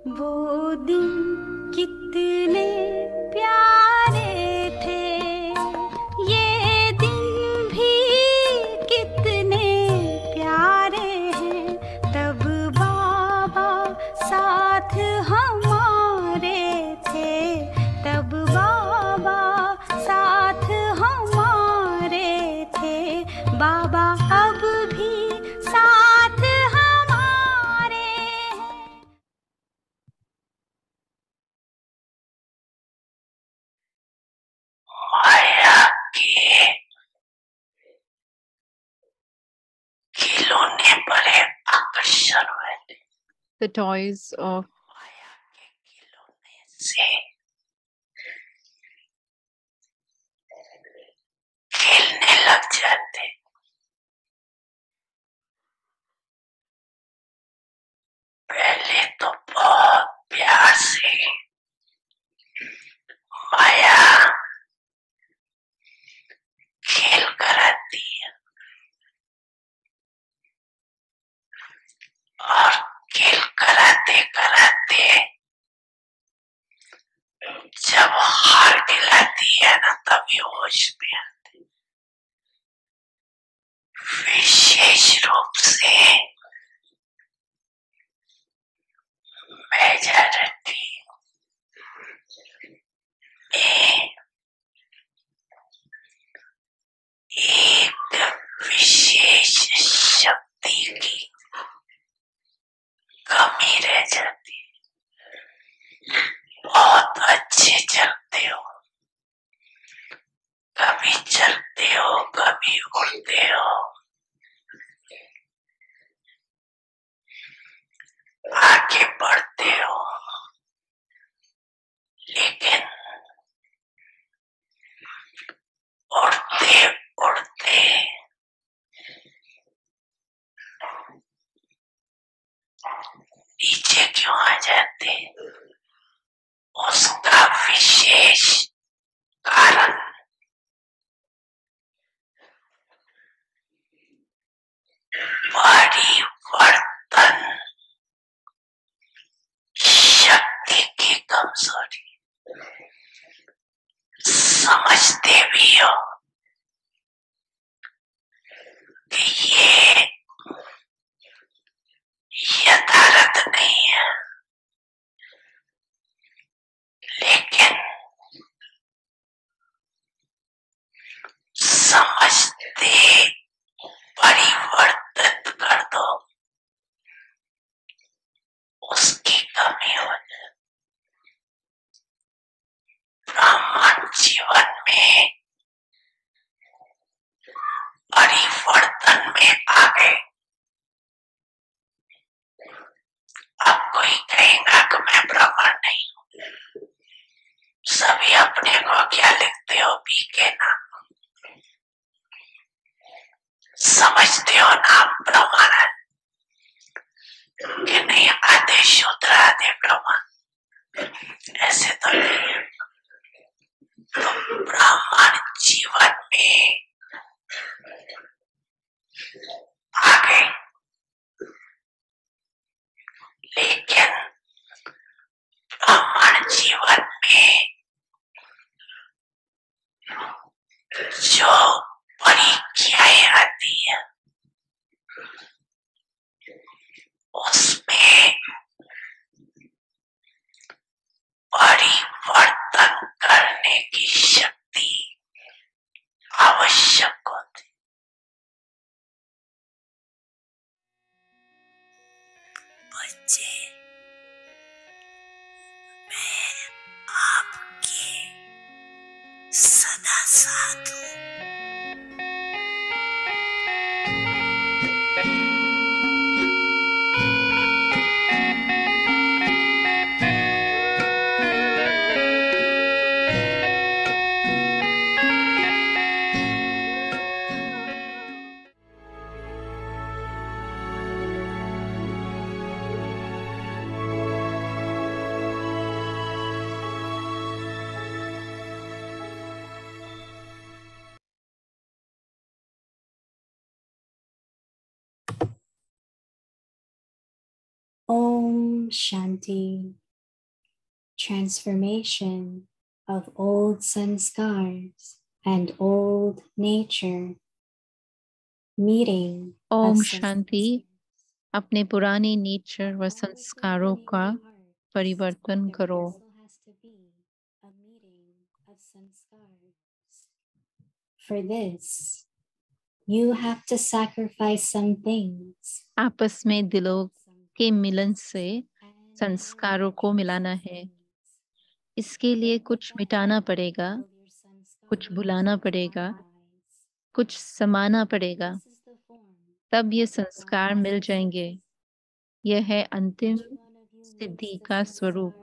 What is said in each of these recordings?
वो दिन कितने प्यारे थे, ये दिन भी कितने प्यारे हैं। तब बाबा साथ हमारे थे, तब बाबा साथ हमारे थे। बाबा अब भी साथ हमारे हैं। माया के खिलौने बड़े आकर्षण हुए थे। The toys of माया के खिलौने से खेलने लग जाते। पहले तो बहुत प्यार से माया खेल कराती है और खेल कराते कराते जब हार खिलाती है ना तभी होश में आते। विशेष रूप से मेजॉरिटी में एक विशेष शक्ति की कमी रह जाती। बहुत अच्छे चलते हो, कभी चलते हो कभी उड़ते हो, आगे बढ़ते हो, लेकिन उड़ते उड़ते नीचे क्यों आ जाते? उसका विशेष कारण परिवर्तन शक्ति की कमजोरी। समझते भी हो कि ये यथार्थ नहीं है, लेकिन समझते परिवर्तित कर दो, उसकी कमी हो जाए। ब्राह्मण जीवन में परिवर्तन में आ गए। अब कोई कहेगा कि मैं ब्राह्मण नहीं हूँ। सभी अपने को क्या लिखते हो? पीके नाम समझते हो नाम ब्राह्मण है कि नहीं? आधे शूद्र आधे ब्राह्मण, ऐसे तो नहीं है। तो ब्राह्मण जीवन में आ गए, लेकिन ब्राह्मण जीवन में जो परीक्षाएं आती है उसमें परिवर्तन करने की शक्ति आवश्यक होती। बच्चे, मैं आपके सदा साथ हूँ। Shanti. Transformation of old sanskars and old nature. Meeting Om of Shanti. अपने पुराने नेचर व संस्कारों का परिवर्तन करो. For this, you have to sacrifice some things. आपस में दिलों के मिलन से संस्कारों को मिलाना है. इसके लिए कुछ मिटाना पड़ेगा, कुछ भुलाना पड़ेगा, कुछ समाना पड़ेगा. तब ये संस्कार मिल जाएंगे. यह है अंतिम सिद्धि का स्वरूप.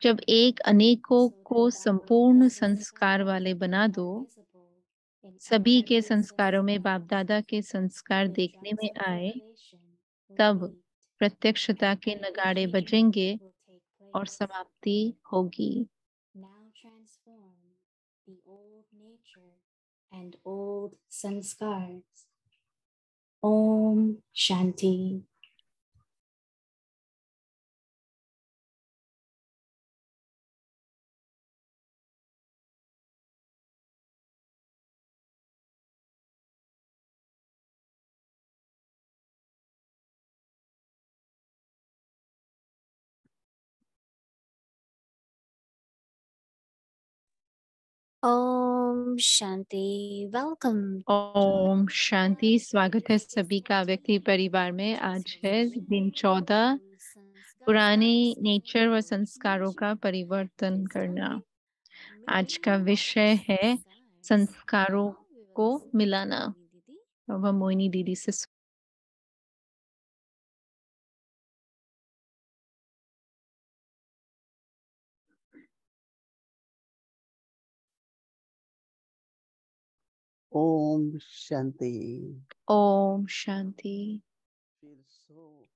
जब एक अनेकों को संपूर्ण संस्कार वाले बना दो, सभी के संस्कारों में बाप दादा के संस्कार देखने में आए, तब प्रत्यक्षता के नगाड़े बजेंगे और समाप्ति होगी. Now transform the old nature and old sanskars. Om Shanti. Om Shanti. Welcome. Om Shanti. स्वागत है सभी का व्यक्ति परिवार में. आज है दिन 14. पुराने नेचर व संस्कारों का परिवर्तन करना. आज का विषय है संस्कारों को मिलाना. वह मोहिनी दीदी से Om Shanti. Om Shanti. Feels so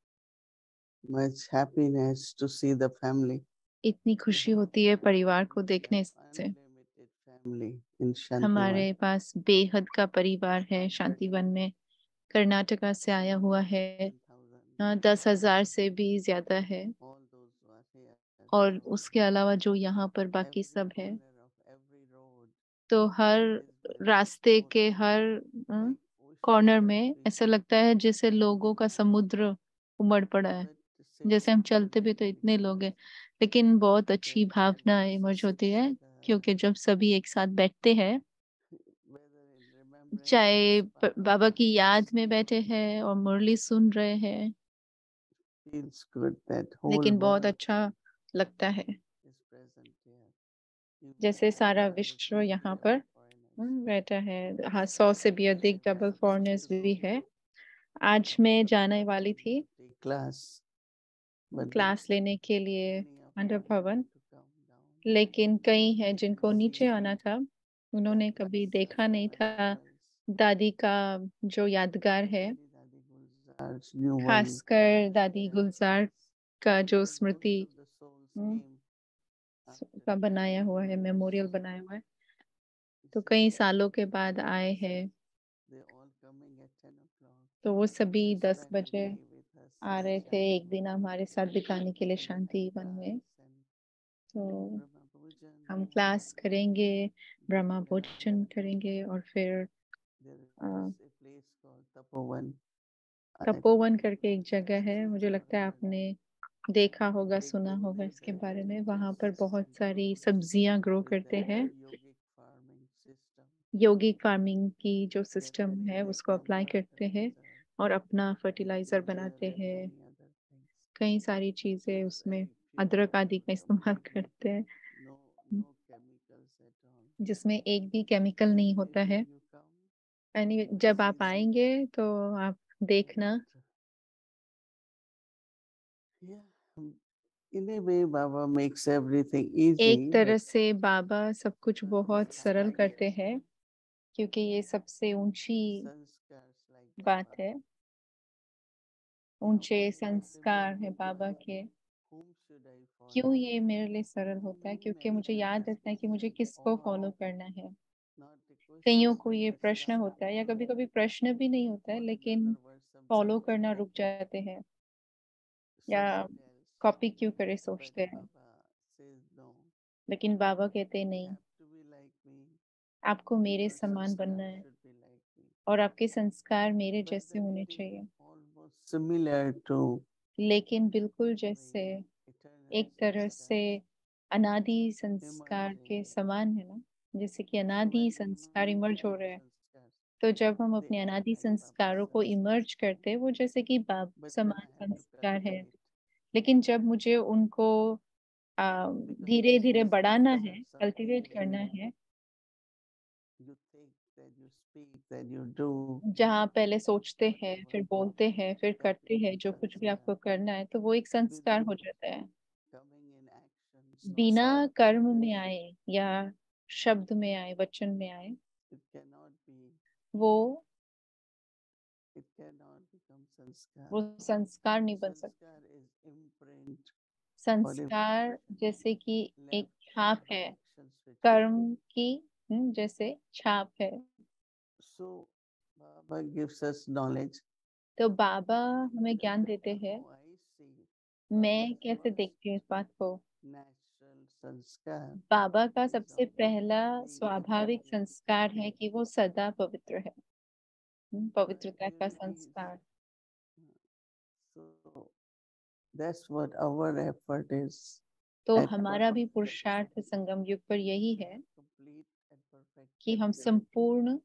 much happiness to see the family. इतनी खुशी होती है परिवार को देखने से. Unlimited family in Shantivan. हमारे पास बेहद का परिवार है शांतिवन में. कर्नाटका से आया हुआ है. 10,000 से भी ज्यादा है. All those who are here. और उसके अलावा जो यहाँ पर बाकी Every सब है. corner of every road तो हर is very रास्ते के beautiful, हर like कॉर्नर oceans में are ऐसा लगता है जैसे लोगों का समुद्र उमड़ पड़ा है. but जैसे हम sitting चलते भी तो इतने लोग हैं, लेकिन बहुत अच्छी भावना इमर्ज होती है क्योंकि जब सभी एक साथ बैठते हैं, whether in remembrance चाहे or बाबा की inspiration, याद में बैठे हैं और मुरली सुन रहे हैं, feels good that whole लेकिन बहुत world अच्छा लगता है. is present here. You जैसे सारा are विश्व looking यहाँ here, पर foreigners. बैठा है. हाँ, 100 से भी अधिक डबल फॉरेनर्स भी है. आज मैं जाने वाली थी Take class, but क्लास लेने के लिए many of मंडप you भवन, to come down. लेकिन कई हैं जिनको नीचे आना था. उन्होंने कभी देखा नहीं था दादी का जो यादगार है, Dadi Gulzar's new one. खासकर दादी गुलजार का जो स्मृति Most of the souls came after का बनाया हुआ है, मेमोरियल बनाया हुआ है. तो कई सालों के बाद आए हैं. They all coming at 10 o'clock. तो वो सभी to 10 spend a बजे day with us uh in रहे थे Shanti एक दिन हमारे साथ बिताने के लिए शांति वन में. class and तो Brahma Pujan. हम क्लास करेंगे, ब्रह्मा भोजन करेंगे और फिर There is a place called Tapovan. Tapovan करके एक जगह है. मुझे लगता है आपने देखा होगा, सुना होगा इसके बारे में. वहाँ पर बहुत सारी सब्जियां ग्रो करते हैं. Yogic farming system. योगिक फार्मिंग की जो सिस्टम है उसको अप्लाई करते हैं और अपना फर्टिलाइजर बनाते हैं. कई सारी चीजें उसमें अदरक आदि का इस्तेमाल करते हैं, No, no chemicals at all. जिसमें एक भी केमिकल नहीं होता है. You come, यानी जब आप आएंगे तो आप देखना. yeah. In a way, Baba makes everything एक easy. तरह But से बाबा सब कुछ बहुत सरल करते हैं क्योंकि ये सबसे ऊंची sanskars like बात Baba. है. ऊंचे संस्कार है बाबा के. Whom should I follow? क्यों ये मेरे लिए सरल होता है? क्योंकि मुझे याद रहता है कि मुझे किसको फॉलो करना है. Not a question कईयों like को ये this प्रश्न is होता है या कभी कभी प्रश्न भी नहीं होता है, लेकिन another verse of follow Bhagavad करना Gita. रुक जाते हैं. या someone else, कॉपी क्यों करे but सोचते हैं, Baba says no. लेकिन बाबा कहते You नहीं, have to be like me. आपको मेरे Your समान बनना sanskar है should be like me. और आपके संस्कार मेरे But जैसे then होने it is चाहिए, almost similar to लेकिन बिल्कुल जैसे having eternal एक तरह से sanskars अनादि संस्कार के emerging. समान है ना, जैसे कि So अनादि when we संस्कार merge इमर्ज हो those रहे हैं, sanskars, तो जब हम they अपने are अनादि like Baba's संस्कारों को sanskars. इमर्ज करते हैं, वो जैसे कि बाप But then समान I have to संस्कार है, cultivate लेकिन जब मुझे उनको because धीरे this धीरे business बढ़ाना doesn't है, something कल्टीवेट that करना है, you think, that you speak, that you do. जहाँ पहले सोचते हैं, Whatever फिर बोलते हैं, फिर that करते is हैं, a जो कुछ भी आपको sanskar. करना है, तो वो एक संस्कार हो जाता है। Coming in actions, बिना कर्म में words, आए या शब्द में आए, वचन में आए, it cannot be, वो it cannot become sanskar. वो संस्कार नहीं बन सकता। Sanskar is imprint or संस्कार impression जैसे कि एक left छाप by है, actions which we कर्म do. की जैसे छाप है। So Baba gives us knowledge. तो बाबा हमें That ज्ञान देते हैं। how I see मैं Baba's कैसे first देखती हूँ इस बात को, natural sanskar बाबा का is सबसे of पहला being स्वाभाविक eternally संस्कार है pure. कि वो सदा पवित्र है, Right? पवित्रता का Purity is, संस्कार। so that's what our effort is. तो At हमारा भी पुरुषार्थ संगम युग पर यही है complete and perfect कि हम purity. संपूर्ण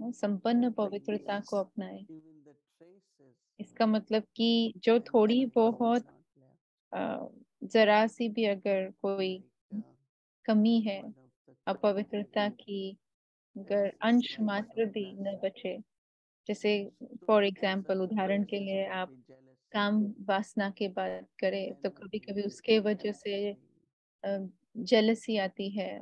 संपन्न That पवित्रता means को अपनाएं। even the traces इसका मतलब कि जो and थोड़ी shadows बहुत are not left. जरा सी भी अगर कोई Like कमी है one of the अपवित्रता की, अगर has a अंश slice मात्र of भी न lust. बचे, जैसे So for those example, are the उदाहरण के traces लिए of आप the jealousy. काम वासना की बात करें Then तो we कभी कभी make उसके वजह से envy. जेलसी आती है,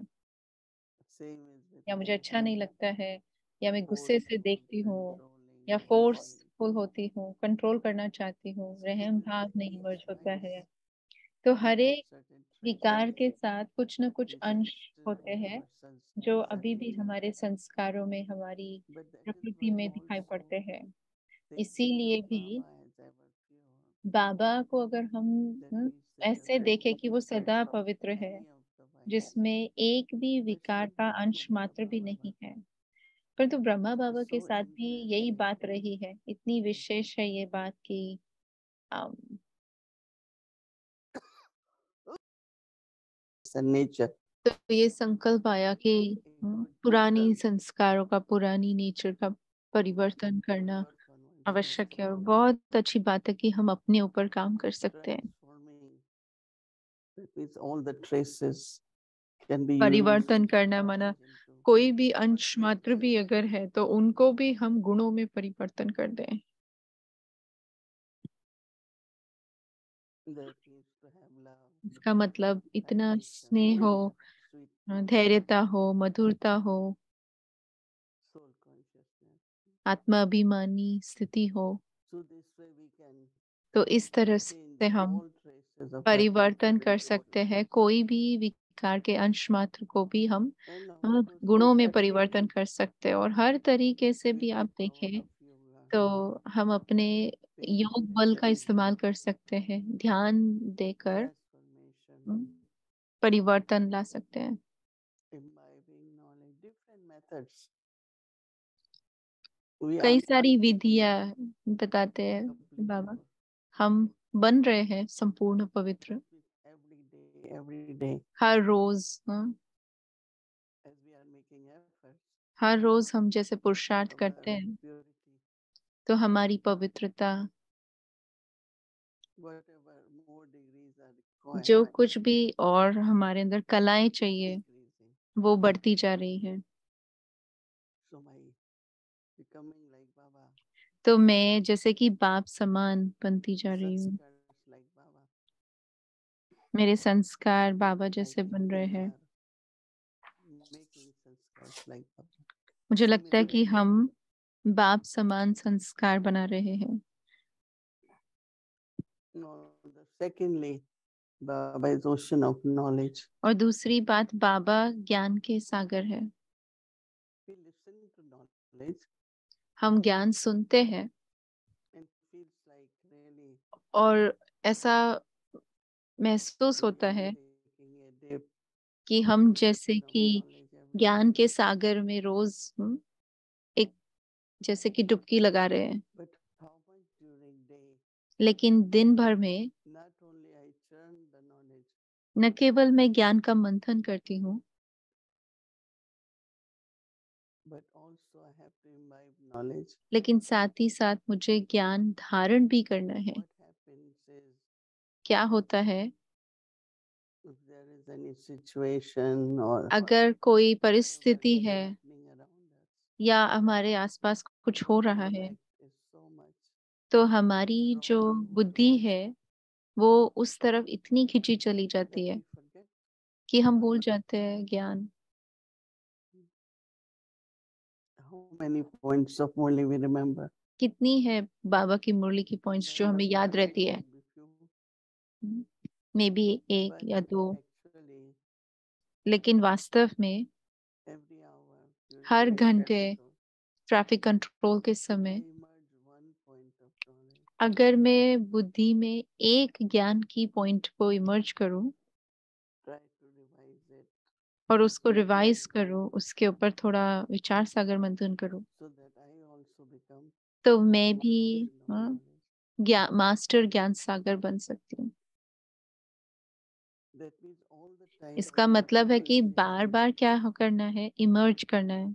Same is with या मुझे अच्छा envy. नहीं लगता है, या मैं गुस्से से Forceful, देखती हूँ, controlling, या greed. फोर्सफुल होती हूँ, कंट्रोल करना चाहती हूँ, So रहम within भाव नहीं each मर्ज होता vice, है। तो we हर have एक certain विकार traces के साथ कुछ न कुछ which अंश are still होते in हैं our जो sanskars and अभी भी nature. हमारे संस्कारों में, हमारी But that is प्रकृति why में दिखाई also पड़ते हैं। the इसीलिए image of भी Baba is ever pure. बाबा को अगर हम That we say ऐसे away देखें कि वो सदा पवित्र है, any of the vice. जिसमें एक भी विकार Especially का अंश with मात्र Brahma भी Baba. नहीं है। परंतु ब्रह्मा बाबा It's के so साथ भी यही interesting. बात रही है। इतनी विशेष है ये बात कि It's a nature. तो ये संकल्प आया कि पुरानी संस्कारों का, पुरानी नेचर का परिवर्तन करना आवश्यक है, और बहुत अच्छी बात है कि हम अपने ऊपर काम कर सकते हैं। That means all the traces can be परिवर्तन used करना माना कोई भी अंश मात्र भी अगर है तो उनको भी हम गुणों में परिवर्तन कर दें। that means to have love, इसका मतलब इतना compassion, स्नेह हो, sweetness, धैर्यता हो, मधुरता हो, soul consciousness. आत्माभिमानी स्थिति हो, So this way we can तो इस तरह change से हम all traces of परिवर्तन our कर सकते हैं। कोई भी विकार के अंश मात्र को भी हम and also गुणों में that परिवर्तन कर सकते हैं। और हर तरीके से with भी the आप power देखें of yoga, तो हम अपने योग बल का इस्तेमाल कर सकते हैं, ध्यान देकर transformation, परिवर्तन ला सकते हैं। imbibing knowledge, different methods. We कई are सारी विधियां बताते हैं completely बाबा। pure. हम बन रहे हैं संपूर्ण पवित्र Every day, her rose. as we are making efforts, हर रोज हम जैसे पुरुषार्थ our करते हैं purity, तो हमारी पवित्रता, whatever more degrees are required, जो कुछ भी और हमारे अंदर कलाएं चाहिए, increasing. वो बढ़ती जा रही है। So my becoming like Baba, तो मैं जैसे कि बाप समान बनती जा रही हूँ, sanskars like Baba, मेरे संस्कार बाबा I जैसे think बन रहे we हैं। are making sanskars like Baba. मुझे लगता है कि Similarly, हम बाप समान संस्कार बना रहे हैं। secondly, Baba is ocean of knowledge. और दूसरी बात, बाबा ज्ञान के सागर है। We listen to knowledge हम ज्ञान सुनते हैं and feels like really और ऐसा महसूस होता है taking a dip कि हम जैसे from कि knowledge every ज्ञान day. के सागर में रोज एक जैसे कि डुबकी लगा रहे हैं, But how much during day, लेकिन दिन भर में not only I churn the knowledge, न केवल मैं ज्ञान का मंथन करती हूँ, but also I have to imbibe knowledge. लेकिन साथ ही साथ मुझे ज्ञान धारण भी करना है। What happens is, क्या होता है, if there is any situation or अगर कोई परिस्थिति whatever is है happening around us, या हमारे आसपास कुछ हो रहा है, intellect is so much तो हमारी जो drawn बुद्धि towards है it वो उस तरफ इतनी खिंची चली जाती that है we forget कि हम भूल जाते हैं ज्ञान। how many points of only we remember. कितनी है बाबा की मुरली की पॉइंट्स जो Then हमें याद रहती है, maybe few, मे बी एक but या दो, actually लेकिन वास्तव में every hour during हर traffic घंटे control, ट्रैफिक कंट्रोल के if समय I emerge one point of knowledge, अगर मैं बुद्धि में एक ज्ञान की पॉइंट को इमर्ज करूं try to revise it और उसको रिवाइज करूं, उसके ऊपर थोड़ा विचार सागर मंथन करूं, so that I also become तो मैं भी ocean of knowledge. मास्टर ज्ञान सागर बन सकती हूँ। That means all the time इसका I मतलब है कि always बार realize बार क्या करना है, इमर्ज करना है।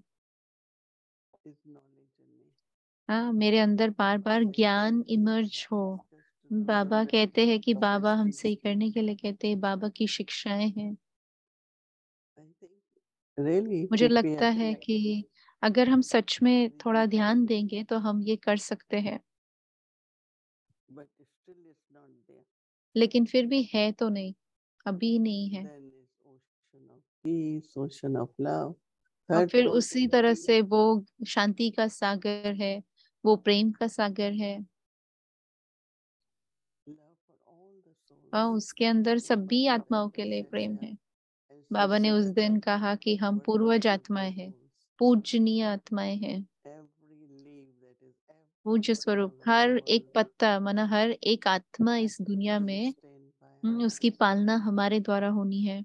is knowledge in me. हाँ, मेरे अंदर बार बार They ज्ञान always इमर्ज हो। ask us to do Baba the कहते हैं कि बाबा best हमसे ही things. करने के लिए कहते हैं, बाबा की शिक्षाएं हैं। I think really मुझे if we लगता है apply, कि अगर हम सच में थोड़ा ध्यान देंगे तो हम ये कर सकते हैं, but still it's not there, लेकिन फिर भी है तो नहीं, अभी नहीं है। then is ocean of peace, ocean of love. और Third फिर point उसी is तरह peace. से वो शांति का सागर है, वो प्रेम का सागर है, Love for all the souls. और उसके अंदर सभी Baba आत्माओं that के day लिए said, प्रेम yeah, है। and बाबा ने उस दिन sincerely, कहा कि हम what पूर्वज beautiful आत्माएं हैं, souls. पूजनीय आत्माएं हैं। Every leaf that is every पूज्य petal स्वरूप, of the हर एक world पत्ता माना हर एक आत्मा has इस to दुनिया be में sustained by us. उसकी पालना हमारे द्वारा होनी है।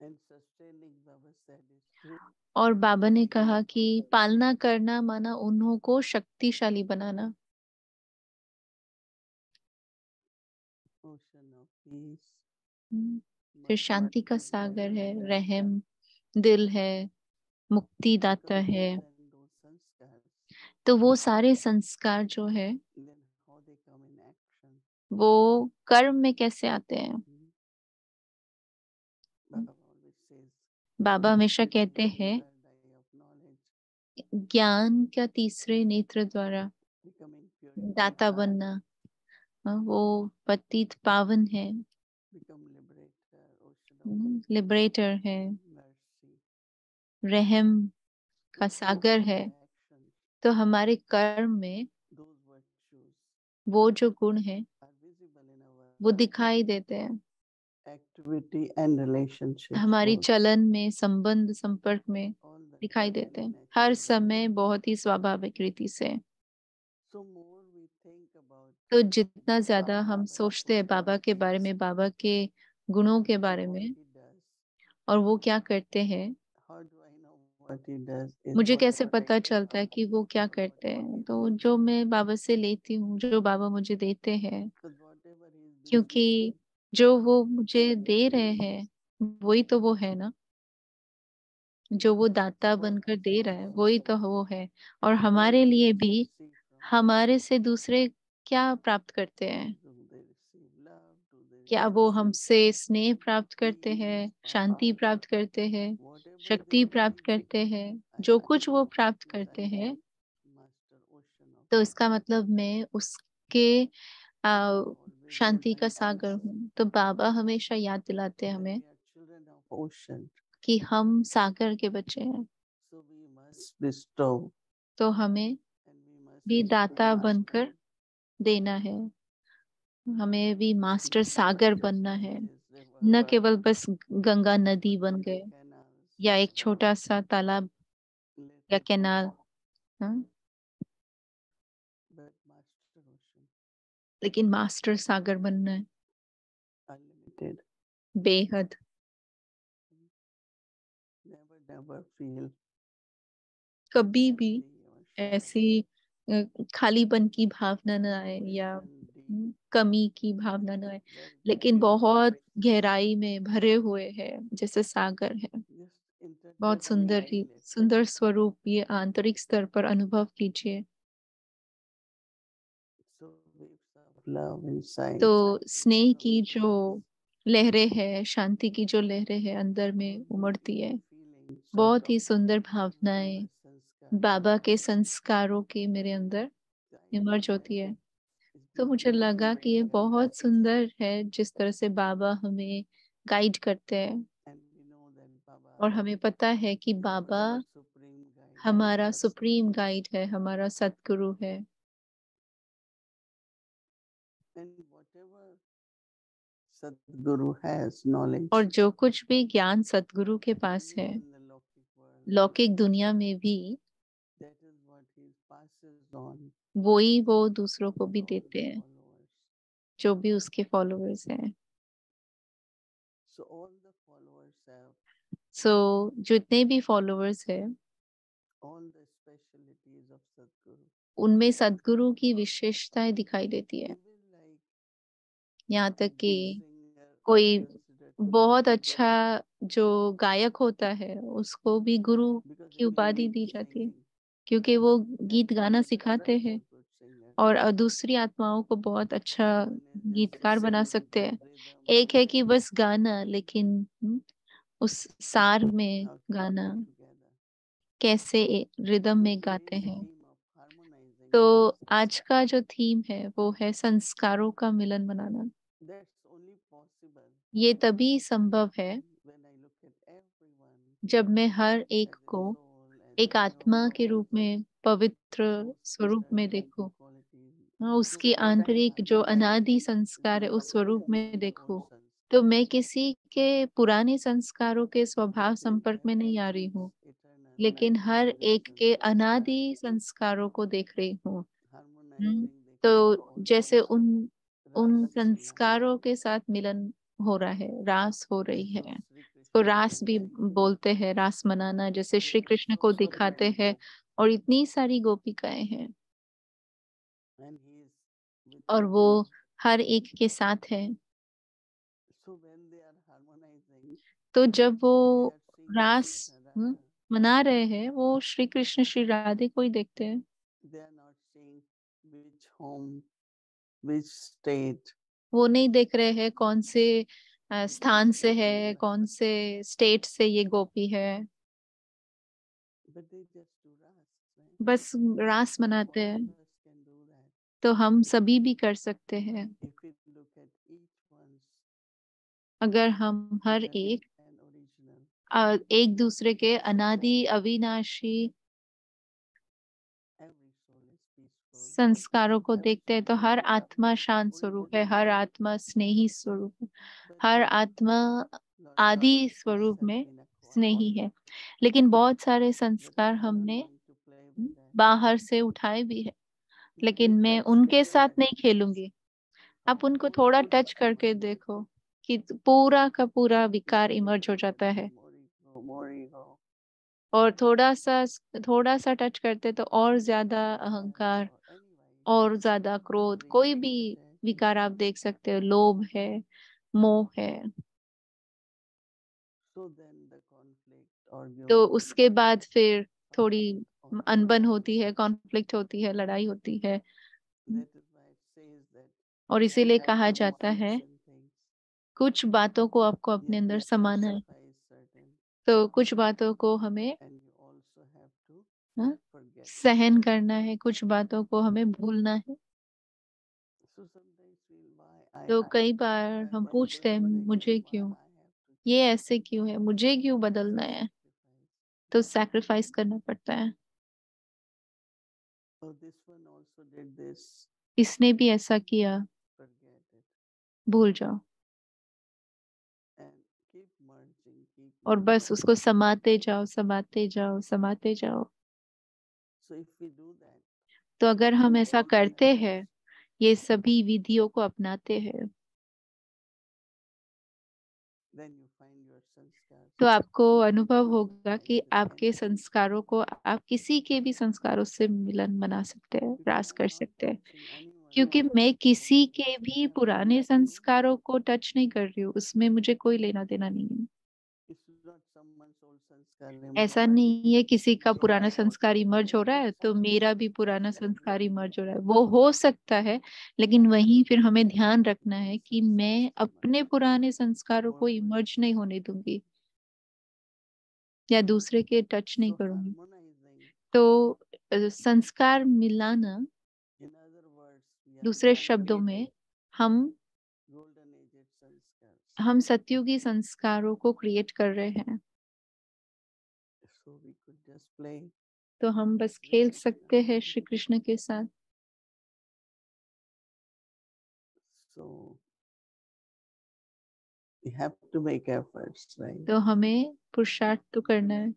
And sustaining, Baba said, is through और बाबा ने कहा love कि of others. पालना करना माना उन्हों को शक्तिशाली बनाना। Ocean of peace. फिर But शांति का what is सागर है, really रहम दिल है, मुक्ति दाता because है। then those sanskars, तो वो सारे संस्कार जो है then how they come in action. वो कर्म में कैसे आते हैं। Baba always says, बाबा हमेशा through कहते the हैं, third eye of knowledge, ज्ञान का तीसरे नेत्र द्वारा becoming purified, दाता बनना, वो पतित पावन है, become liberator, ocean of liberator है, mercy. रहम का Then सागर all है। the actions, तो हमारे कर्म में those virtues वो जो गुण है are visible in वो our दिखाई देते हैं, activity and relationships. हमारी Also. चलन में, संबंध संपर्क में All the दिखाई time देते very हैं, हर naturally. समय बहुत ही स्वाभाविक रीति से। So more we think about तो जितना ज्यादा हम Baba's सोचते हैं ocean बाबा of के बारे peace में, बाबा के गुणों के and बारे what में, he does, और वो क्या करते हैं, how do I know what he does is मुझे कैसे whatever I पता take चलता है from कि वो क्या or करते whatever हैं। he तो gives. जो मैं बाबा से लेती हूँ, जो बाबा मुझे देते हैं, Because whatever he is क्योंकि bestowing, जो वो मुझे दे रहे हैं वही तो वो है ना, जो वो दाता for बनकर us दे रहा है also, वही तो वो है। और what हमारे do लिए others भी receive from us? हमारे से दूसरे क्या प्राप्त करते हैं, Do they receive love? Do they क्या receive वो हमसे स्नेह प्राप्त करते peace, हैं, शांति power? प्राप्त करते हैं, Whatever शक्ति they प्राप्त give, करते हैं, I जो कुछ वो understand प्राप्त because करते I am हैं। master ocean of तो love. इसका मतलब मैं उसके Baba always शांति का reminds सागर us हूँ। तो बाबा हमेशा याद दिलाते हैं that हमें we are children of ocean. कि हम सागर के बच्चे हैं, So we must bestow तो हमें and we must भी be दाता master. बनकर देना है, हमें भी मास्टर सागर बनना है, न केवल बस गंगा नदी बन गए या एक छोटा सा तालाब या कैनाल। हाँ? But master ocean. लेकिन मास्टर सागर बनना है, unlimited. बेहद। Never feel कभी भी empty or short. ऐसी खालीपन की भावना न आए या Deep, कमी की भावना न आए, very लेकिन deep. बहुत गहराई में भरे हुए हैं, जैसे सागर है। Just बहुत interpret सुंदर and ही feel it. सुंदर स्वरूप ये आंतरिक स्तर पर अनुभव कीजिए। So waves of love inside. तो स्नेह waves of की जो peace. लहरें है, शांति की जो लहरें है अंदर में उमड़ती है। Feeling so बहुत ही strong. सुंदर भावनाएं संस्कार बाबा के संस्कारों की मेरे अंदर इमर्ज होती है। तो मुझे लगा कि ये बहुत सुंदर है जिस तरह से बाबा हमें गाइड करते हैं, And we know that Baba और हमें पता है कि is Baba our supreme guide. हमारा सुप्रीम गाइड है, हमारा सतगुरु है। And whatever Sadguru has knowledge, और जो कुछ भी ज्ञान सतगुरु के पास है, even in the Lokik world, लौकिक दुनिया में भी, that is what he passes on वही वो दूसरों को भी to all देते the हैं, followers. जो भी उसके फॉलोअर्स हैं। So all the followers have सो जितने भी फॉलोअर्स हैं, all the specialities of Sadguru. उनमें सदगुरु की विशेषताएं दिखाई देती है। Even like यहाँ a तक good कि singer is कोई considered to be बहुत a अच्छा guru जो गायक होता है, उसको भी गुरु because की he will उपाधि be दी जाती है, singing. क्योंकि वो That गीत गाना means सिखाते others हैं are good singers. और दूसरी आत्माओं को बहुत अच्छा One is just गीतकार बना singing सकते the हैं। rhythm एक है कि बस गाना, लेकिन उस सार में how to गाना, play together. कैसे रिदम So में गाते today's हैं। theme of harmonizing तो आज sanskar, का जो थीम है वो है संस्कारों का मिलन बनाना। that's only possible ये तभी संभव है when I look at everyone जब मैं हर एक as a को soul, as एक a आत्मा pure के रूप में, पवित्र most स्वरूप में eternal देखो। qualities. हाँ, So उसकी what I आंतरिक जो harmonize अनादि is संस्कार है उस स्वरूप nobody's में देखो। old तो sanskar. मैं किसी के पुराने संस्कारों के स्वभाव But संपर्क में नहीं आ रही हूँ, everybody's eternal, लेकिन हर immaculate एक के sanskar. अनादि संस्कारों को देख रही हूँ। Harmonizing the तो जैसे almost उन Rasa Kriya. संस्कारों के साथ मिलन हो रहा है, रास हो रही So है। Sri तो Krishna रास भी dancing. बोलते हैं, रास मनाना, जैसे They श्री are कृष्ण को so दिखाते beautiful. हैं और इतनी सारी गोपिकाएं हैं, And he is with और वो everyone. हर एक के साथ है। So when they are harmonizing, तो जब they वो are seeing रास Krishna Radha. मना रहे हैं, वो श्री कृष्ण श्री राधे को ही देखते हैं। They are not seeing which home, which state. वो नहीं देख रहे हैं कौन से स्थान से है, कौन से स्टेट से ये गोपी है, But they just do ras, right? बस रास All मनाते of हैं। us can do that. तो हम सभी भी कर सकते हैं, If we look at each one's अगर हम हर eternal एक and original. एक दूसरे के अनादि अविनाशी Every soul is peaceful. संस्कारों को Every देखते हैं, तो soul हर is आत्मा शांत स्वरूप है, हर आत्मा स्नेही स्वरूप है, But हर आत्मा lot आदि of things स्वरूप have में been acquired. स्नेही है। लेकिन बहुत सारे But संस्कार I'm not हमने going to play with that. बाहर से उठाए भी है, लेकिन Just मैं touch उनके them साथ and नहीं खेलूंगी। आप our उनको whole थोड़ा ego टच करके देखो कि पूरा का पूरा विकार इमर्ज हो जाता है, more ego. और थोड़ा सा टच करते तो और ज्यादा अहंकार, Or anyway, और ज्यादा क्रोध, कोई भी greed, attachment. विकार आप देख सकते हो, लोभ है, मोह है। So then the conflict, तो argument, उसके बाद फिर थोड़ी or अनबन होती है, कॉन्फ्लिक्ट होती है, लड़ाई होती है। that is why it says that और you इसीलिए have कहा to जाता defeat है some things. कुछ बातों को आपको You अपने have अंदर to समाना है। pacify certain, तो कुछ बातों को हमें and you also have to हाँ, forget. सहन करना है, कुछ बातों को हमें भूलना है। So sometimes feel why तो I कई बार हम why पूछते हैं, harmonizing, मुझे why क्यों, I have to ये change. ऐसे क्यों है, मुझे क्यों बदलना है। Sacrifice. तो सैक्रिफाइस करना पड़ता है। Oh, this one also did this. इसने भी ऐसा किया, Forget it. भूल जाओ, And keep merging, keep और merging. बस उसको समाते जाओ, समाते जाओ, समाते जाओ। So if we do that, तो अगर हम ऐसा all करते things हैं ये सभी विधियों को अपनाते हैं, then you find your sanskars तो आपको अनुभव होगा कि आपके संस्कारों को आप किसी के भी संस्कारों से मिलन बना सकते हैं, रास कर सकते हैं। क्योंकि मैं किसी के भी पुराने संस्कारों को टच नहीं कर रही हूँ, उसमें मुझे कोई लेना देना नहीं है। ऐसा नहीं है किसी का पुराना संस्कार इमर्ज हो रहा है तो मेरा भी पुराना संस्कार इमर्ज हो रहा है, वो हो सकता है, लेकिन वहीं फिर हमें ध्यान रखना है कि मैं अपने पुराने संस्कारों को इमर्ज नहीं होने दूंगी या दूसरे के टच नहीं करूंगी। तो संस्कार मिलाना, दूसरे शब्दों में हम सतयुगी संस्कारों को क्रिएट कर रहे हैं। तो हम बस खेल सकते हैं श्री कृष्ण के साथ। We have to make efforts, right? तो हमें पुरुषार्थ तो करना है,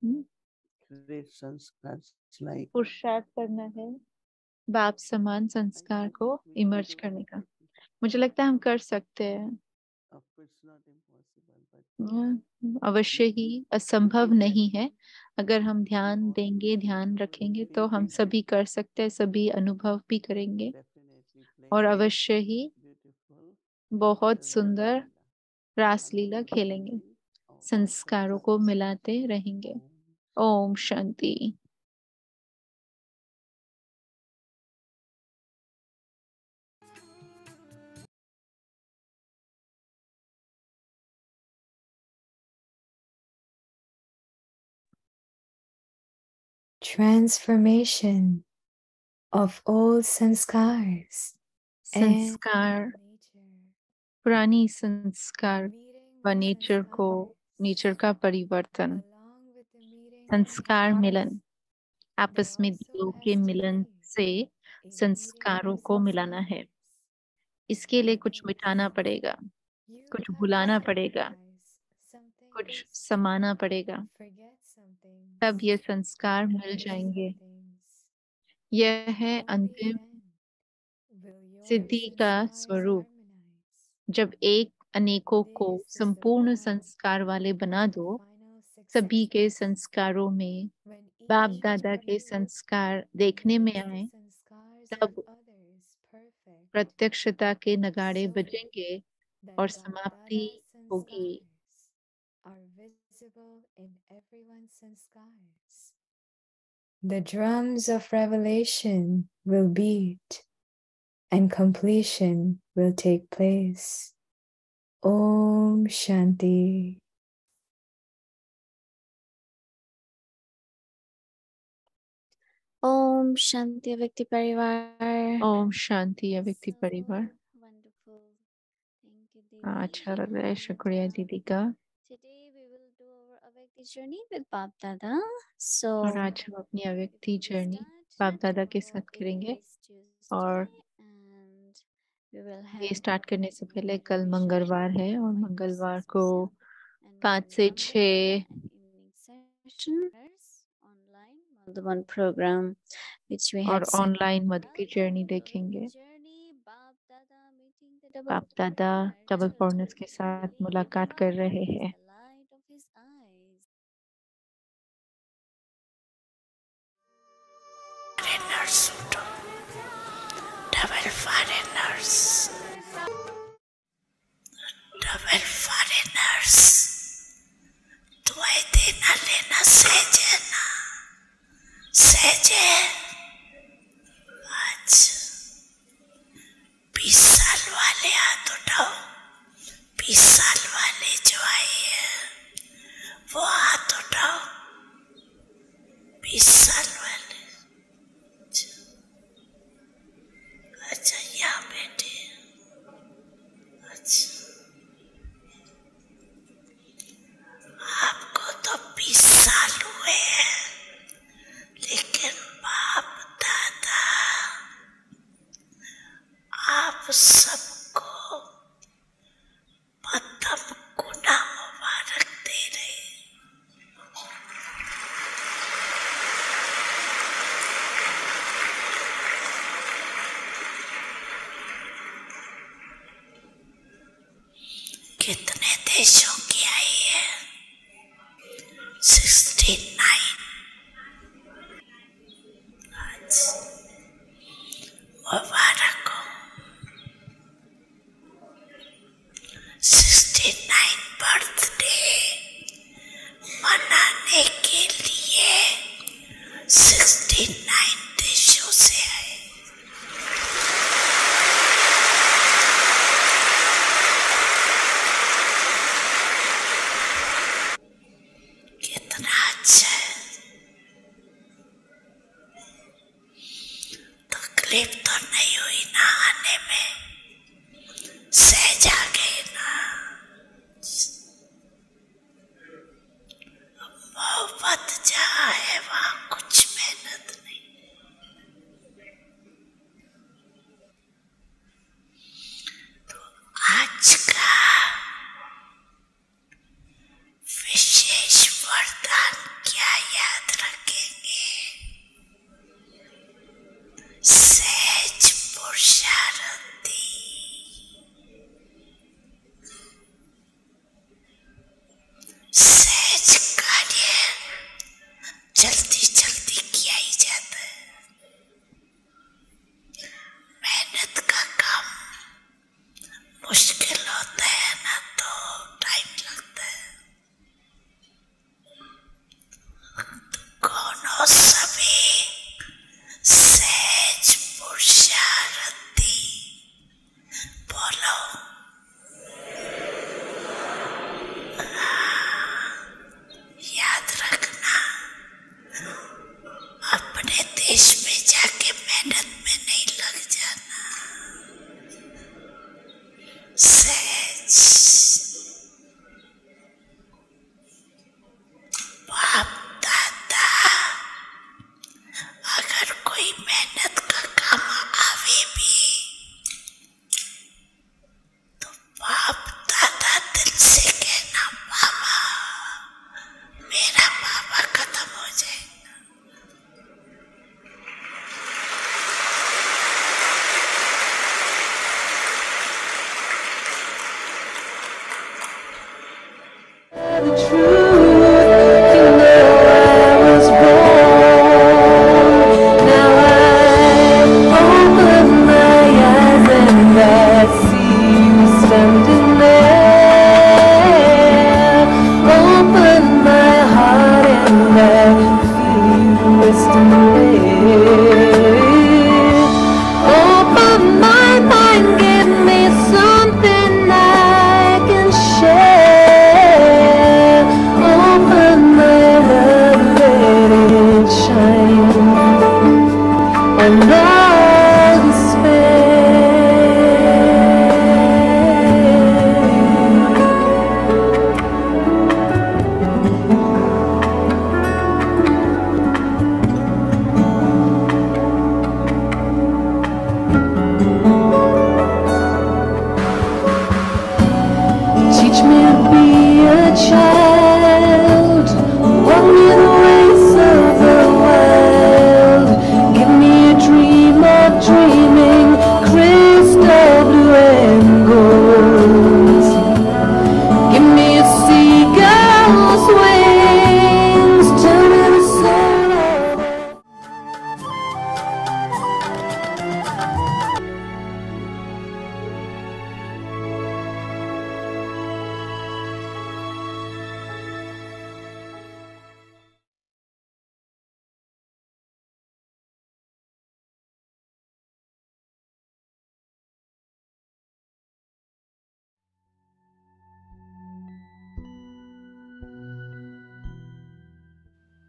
create sanskars like पुरुषार्थ करना है बाप समान संस्कार को इमर्ज करने का। मुझे लगता है हम कर सकते हैं। of course not impossible, but अवश्य ही असंभव नहीं है। अगर हम ध्यान देंगे, ध्यान रखेंगे तो हम सभी कर सकते हैं, सभी अनुभव भी करेंगे definitely play और अवश्य ही beautiful बहुत सुंदर रासलीला खेलेंगे, संस्कारों को मिलाते रहेंगे। Om Shanti. Transformation of old sanskars संस्कार, पुरानी संस्कार व नेचर को, नेचर का परिवर्तन, संस्कार मिलन, आपस में दिलों के मिलन से संस्कारों को मिलाना है। इसके लिए कुछ मिटाना पड़ेगा, कुछ भुलाना पड़ेगा, कुछ समाना पड़ेगा, तब ये संस्कार मिल जाएंगे। यह है अंतिम सिद्धि का स्वरूप। जब एक अनेकों को संपूर्ण संस्कार वाले बना दो, सभी के संस्कारों में बाप दादा के संस्कार देखने में आए, तब प्रत्यक्षता के नगाड़े बजेंगे और समाप्ति होगी। The drums of revelation will beat and completion will take place. Om Shanti. Om Shanti Avyakti Parivar. Om Shanti अव्यक्ति So परिवार। wonderful. Thank you, Devi. अच्छा लग रहा है, शुक्रिया दीदी का। Today we will do our Avyakti journey with Bap Dada. So और आज हम अपनी अव्यक्ति जर्नी बाप दादा के साथ करेंगे। और ये स्टार्ट करने से पहले कल मंगलवार है और मंगलवार को 5 से 6 one program which we और have set. ऑनलाइन मधु की जर्नी देखेंगे। बाप दादा डबल फॉर्नेस के साथ मुलाकात कर रहे हैं। Double foreigners. Double foreigners. Tuai dena lena sejena. Seje. आज 20 साल वाले हाथ उठाओ। 20 साल वाले जो आए हैं वो हाथ उठाओ। 20 साल वाले। अच्छा यहाँ बैठे। अच्छा आपको तो 20 साल हुए हैं, लेकिन बाप दादा आप सबको पता कितने देशों की आई है? 69। आज मुबारक हो। 69 बर्थडे मनाने के लिए 69 देशों से आए। कितना अच्छा है। तकलीफ तो नहीं हुई ना आने में, सहज आ गए ना। मोहब्बत जहाँ है वहाँ कुछ मेहनत नहीं। तो आज का विशेष वरदान क्या याद रखेंगे? सहज पुरुषार्थी। सहज कार्य जल्दी जल्दी किया ही जाता है। मेहनत का काम मुश्किल होता है ना, तो टाइम लगता है। कौन हो सभी सहज पुरुषार्थी? बोलो। याद रखना, अपने देश में जाके मेहनत में नहीं लग जाना। सहज। बाप दादा अगर कोई मेहनत का काम आवे भी तो बाप दादा दिल से कहना, बाबा मेरा बाबा खत्म हो जाएगा। The truth, you know I was wrong. Now I open my eyes and I see you standing there. Open my heart and I feel you resting there. Open my mind, give me something I can share. Open my love, let it shine on all Teach me to be a child, walk me the ways of the wild. Give me a dream of dreaming, crystal blue and gold. Give me a seagull's wings, turn me the soul of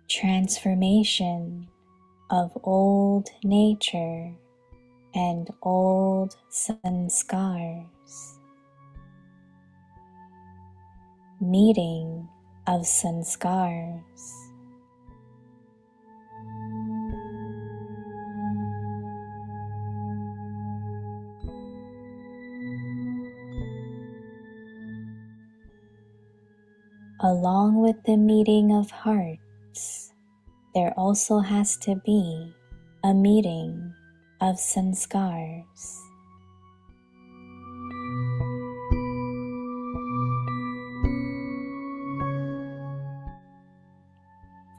Transformation of old nature and old sanskars. Meeting of sanskars. Along with the meeting of hearts, there also has to be a meeting of sanskars.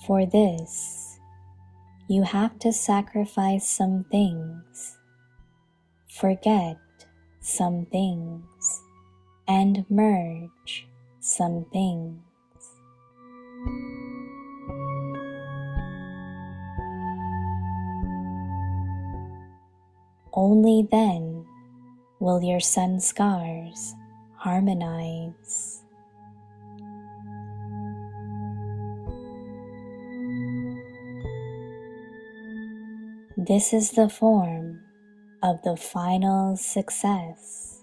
For this, you have to sacrifice some things, forget some things, and merge some things. Only then will your sanskars harmonize. This is the form of the final success.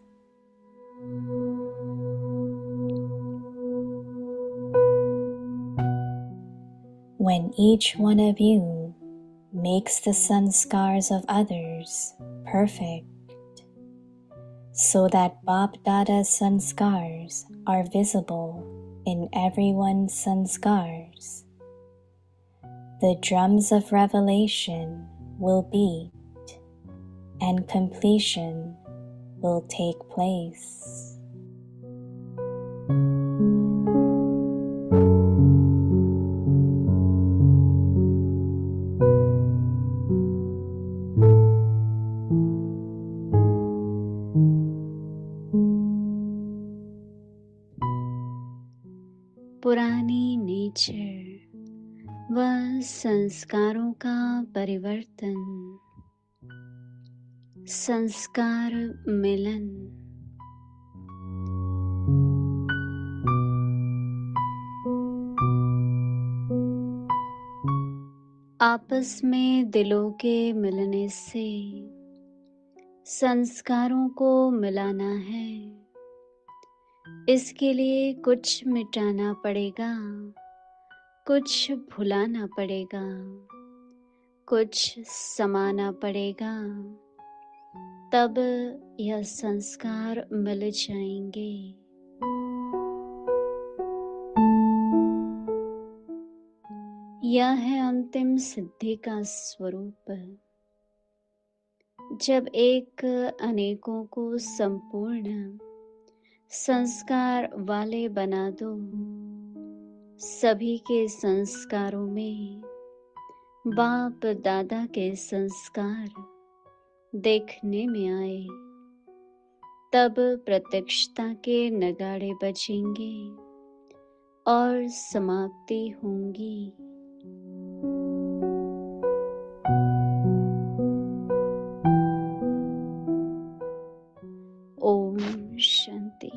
When each one of you makes the sanskars of others perfect, so that Bap Dada's sanskars are visible in everyone's sanskars, the drums of revelation will beat and completion will take place. पुरानी nature व संस्कारों का परिवर्तन, संस्कार मिलन। आपस में दिलों के मिलने से संस्कारों को मिलाना है। इसके लिए कुछ मिटाना पड़ेगा, कुछ भुलाना पड़ेगा, कुछ समाना पड़ेगा, तब यह संस्कार मिल जाएंगे। यह है अंतिम सिद्धि का स्वरूप। जब एक अनेकों को संपूर्ण संस्कार वाले बना दो, सभी के संस्कारों में बाप दादा के संस्कार देखने में आए, तब प्रत्यक्षता के नगाड़े बजेंगे और समाप्ति होंगी। ओम शांति।